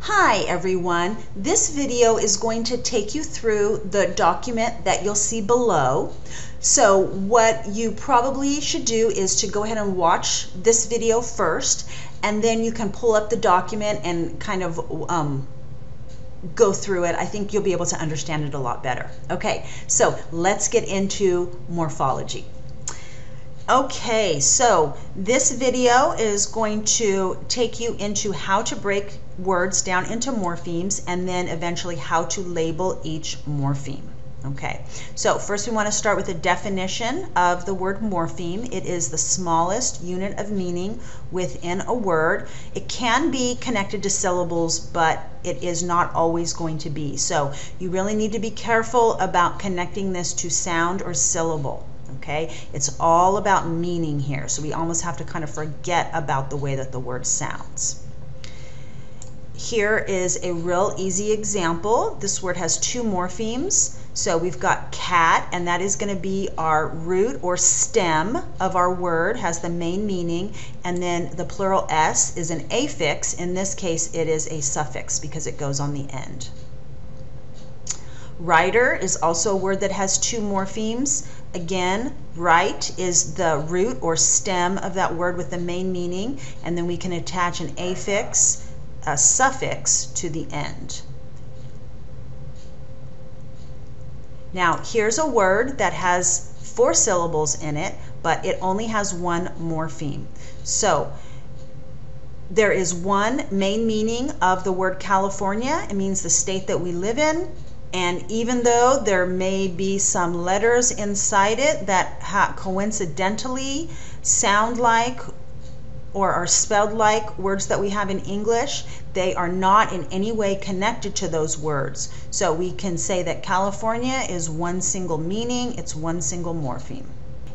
Hi everyone, this video is going to take you through the document that you'll see below. So what you probably should do is to go ahead and watch this video first, and then you can pull up the document and kind of go through it. I think you'll be able to understand it a lot better. Okay, so let's get into morphology. Okay, so this video is going to take you into how to break words down into morphemes and then eventually how to label each morpheme. Okay, so first we want to start with a definition of the word morpheme. It is the smallest unit of meaning within a word. It can be connected to syllables, but it is not always going to be. So you really need to be careful about connecting this to sound or syllable. Okay, it's all about meaning here, so we almost have to kind of forget about the way that the word sounds. Here is a real easy example. This word has two morphemes. So we've got cat, and that is going to be our root or stem of our word, has the main meaning, and then the plural s is an affix. In this case, it is a suffix because it goes on the end. Reiter is also a word that has two morphemes. Again, right is the root or stem of that word with the main meaning, and then we can attach an affix, a suffix to the end. Now, here's a word that has 4 syllables in it, but it only has one morpheme. So there is one main meaning of the word California. It means the state that we live in. And even though there may be some letters inside it that coincidentally sound like or are spelled like words that we have in English, they are not in any way connected to those words. So we can say that California is one single meaning, it's one single morpheme.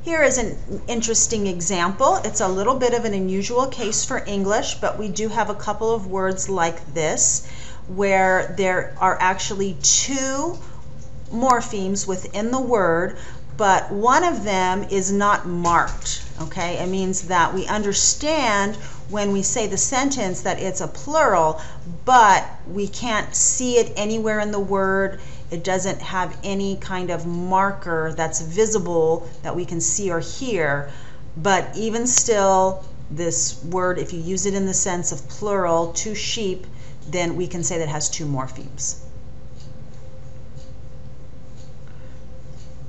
Here is an interesting example. It's a little bit of an unusual case for English, but we do have a couple of words like this, where there are actually 2 morphemes within the word, but one of them is not marked. Okay, it means that we understand when we say the sentence that it's a plural, but we can't see it anywhere in the word. It doesn't have any kind of marker that's visible that we can see or hear. But even still, this word, if you use it in the sense of plural, 2 sheep, then we can say that it has 2 morphemes.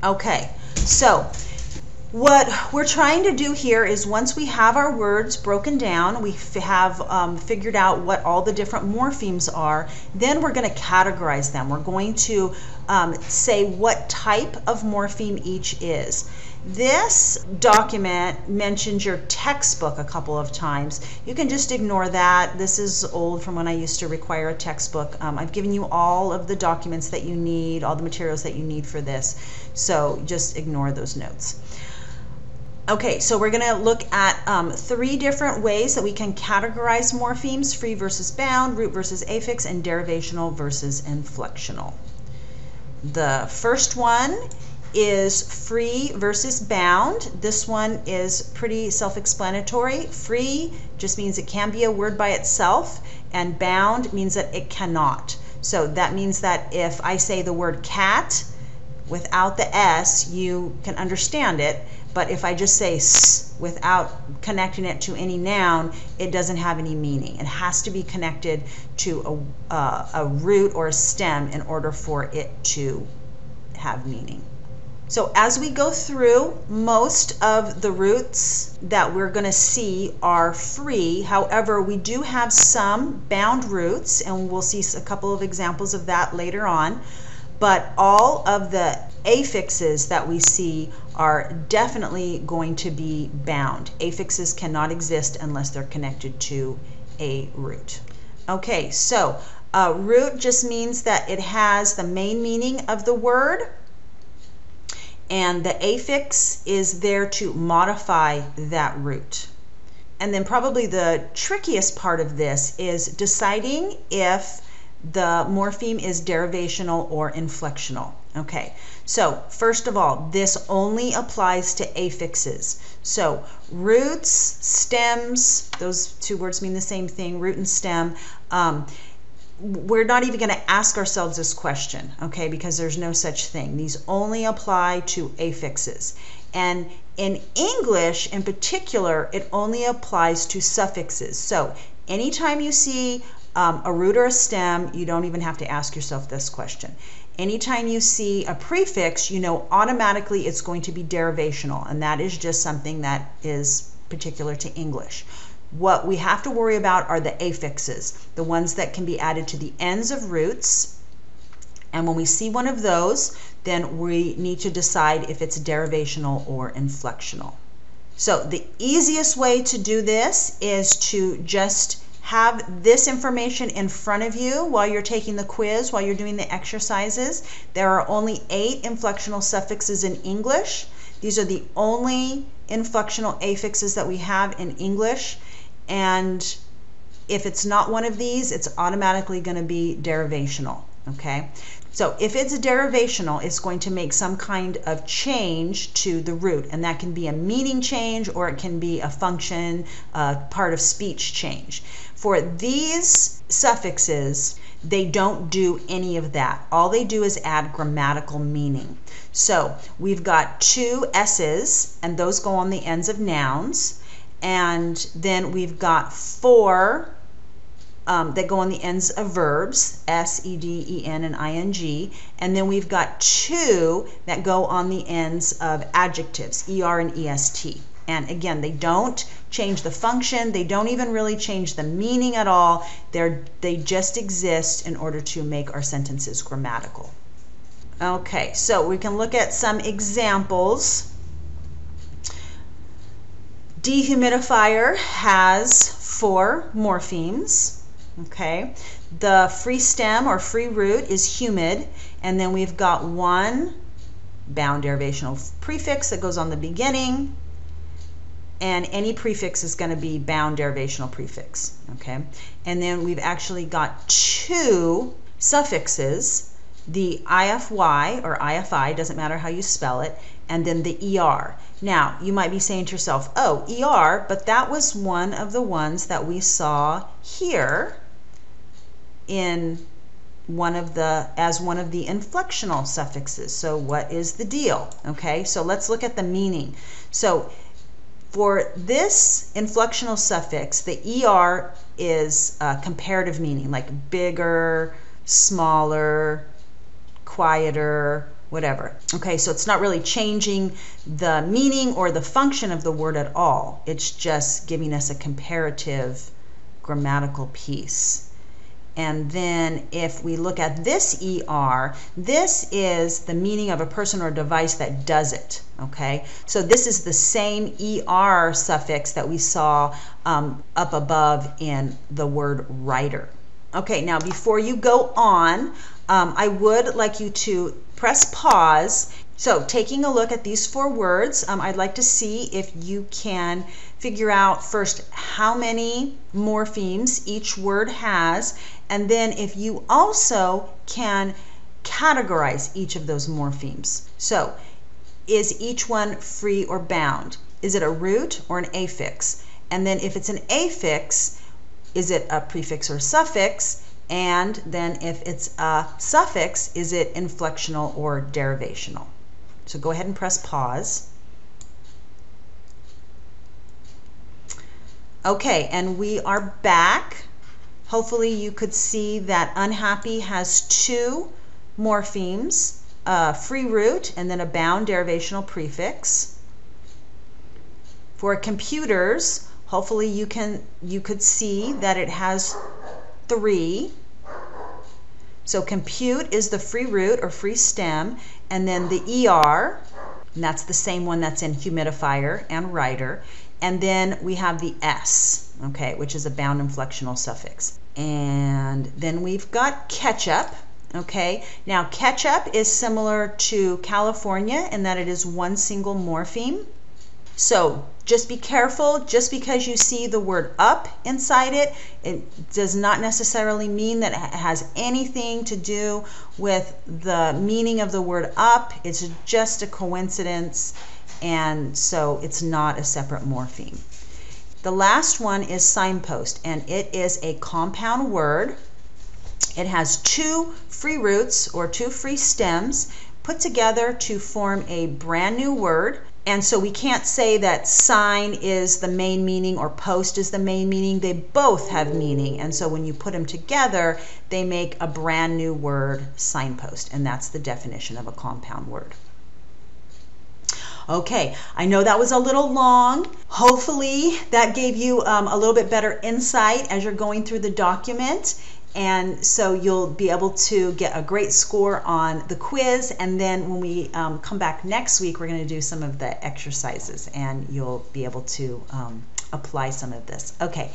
Okay, so what we're trying to do here is once we have our words broken down, we have figured out what all the different morphemes are, then we're going to categorize them. We're going to say what type of morpheme each is. This document mentions your textbook a couple of times. You can just ignore that. This is old from when I used to require a textbook. I've given you all of the documents that you need, all the materials that you need for this, so just ignore those notes. Okay, so we're going to look at 3 different ways that we can categorize morphemes: free versus bound, root versus affix, and derivational versus inflectional. The first one is free versus bound. This one is pretty self-explanatory. Free just means it can be a word by itself, and bound means that it cannot. So that means that if I say the word cat without the S, you can understand it, but if I just say s without connecting it to any noun, it doesn't have any meaning. It has to be connected to a root or a stem in order for it to have meaning. So as we go through, most of the roots that we're going to see are free. However, we do have some bound roots, and we'll see a couple of examples of that later on. But all of the affixes that we see are definitely going to be bound. Affixes cannot exist unless they're connected to a root. Okay, so root just means that it has the main meaning of the word, and the affix is there to modify that root. And then probably the trickiest part of this is deciding if the morpheme is derivational or inflectional. Okay, so first of all, this only applies to affixes. So roots, stems, those two words mean the same thing, root and stem. we're not even going to ask ourselves this question, okay, because there's no such thing. These only apply to affixes. And in English, in particular, it only applies to suffixes. So anytime you see a root or a stem, you don't even have to ask yourself this question. Anytime you see a prefix, you know automatically it's going to be derivational, and that is just something that is particular to English. What we have to worry about are the affixes, the ones that can be added to the ends of roots. And when we see one of those, then we need to decide if it's derivational or inflectional. So the easiest way to do this is to just have this information in front of you while you're taking the quiz, while you're doing the exercises. There are only 8 inflectional suffixes in English. These are the only inflectional affixes that we have in English. And if it's not one of these, it's automatically going to be derivational, okay? So if it's derivational, it's going to make some kind of change to the root, and that can be a meaning change, or it can be a function, part of speech change. For these suffixes, they don't do any of that. All they do is add grammatical meaning. So we've got 2 S's, and those go on the ends of nouns. And then we've got 4 that go on the ends of verbs, S, E, D, E, N, and ing. And then we've got 2 that go on the ends of adjectives, ER and EST. And again, they don't change the function. They don't even really change the meaning at all. They just exist in order to make our sentences grammatical. Okay, so we can look at some examples. Dehumidifier has 4 morphemes, okay? The free stem or free root is humid, and then we've got 1 bound derivational prefix that goes on the beginning, and any prefix is going to be bound derivational prefix, okay? And then we've actually got 2 suffixes, the IFY or IFI, doesn't matter how you spell it, and then the ER. Now, you might be saying to yourself, oh, ER, but that was one of the ones that we saw here in as one of the inflectional suffixes. So what is the deal? Okay, so let's look at the meaning. So for this inflectional suffix, the ER is comparative meaning, like bigger, smaller, quieter, whatever. Okay, so it's not really changing the meaning or the function of the word at all. It's just giving us a comparative grammatical piece. And then if we look at this ER, this is the meaning of a person or device that does it, okay? So this is the same ER suffix that we saw up above in the word Reiter. Okay, now before you go on, I would like you to press pause. So taking a look at these 4 words, I'd like to see if you can figure out first how many morphemes each word has, and then if you also can categorize each of those morphemes. So is each one free or bound? Is it a root or an affix? And then if it's an affix, is it a prefix or suffix? And then if it's a suffix, is it inflectional or derivational? So go ahead and press pause. Okay, and we are back. Hopefully you could see that unhappy has 2 morphemes, a free root and then a bound derivational prefix. For computers, hopefully you could see that it has 3. So compute is the free root or free stem, and then the ER, and that's the same one that's in humidifier and Reiter. And then we have the S, okay, which is a bound inflectional suffix. And then we've got ketchup, okay. Now ketchup is similar to California in that it is 1 single morpheme. So just be careful. Just because you see the word up inside it, it does not necessarily mean that it has anything to do with the meaning of the word up. It's just a coincidence, and so it's not a separate morpheme. The last one is signpost, and it is a compound word. It has two free roots or two free stems put together to form a brand new word. And so we can't say that sign is the main meaning or post is the main meaning. They both have meaning. And so when you put them together, they make a brand new word, signpost. And that's the definition of a compound word. Okay, I know that was a little long. Hopefully that gave you a little bit better insight as you're going through the document. And so you'll be able to get a great score on the quiz. And then when we come back next week, we're going to do some of the exercises and you'll be able to apply some of this. Okay,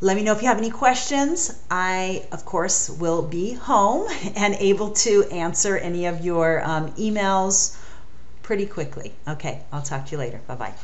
let me know if you have any questions. I, of course, will be home and able to answer any of your emails pretty quickly. Okay, I'll talk to you later. Bye-bye.